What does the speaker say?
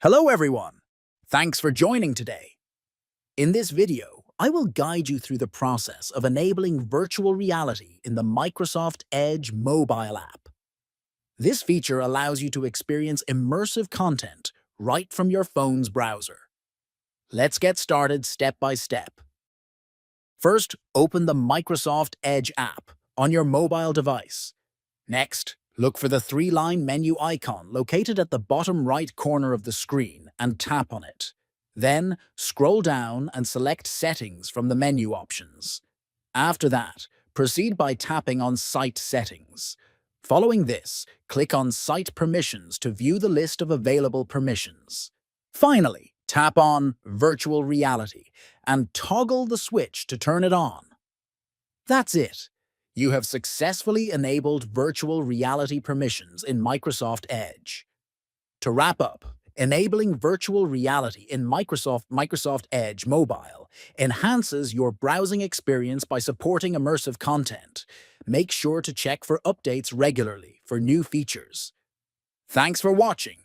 Hello everyone! Thanks for joining today. In this video, I will guide you through the process of enabling virtual reality in the Microsoft Edge mobile app. This feature allows you to experience immersive content right from your phone's browser. Let's get started step by step. First, open the Microsoft Edge app on your mobile device. Next, look for the three-line menu icon located at the bottom right corner of the screen and tap on it. Then, scroll down and select Settings from the menu options. After that, proceed by tapping on Site Settings. Following this, click on Site Permissions to view the list of available permissions. Finally, tap on Virtual Reality and toggle the switch to turn it on. That's it. You have successfully enabled virtual reality permissions in Microsoft Edge. To wrap up, enabling virtual reality in Microsoft Edge Mobile enhances your browsing experience by supporting immersive content. Make sure to check for updates regularly for new features. Thanks for watching.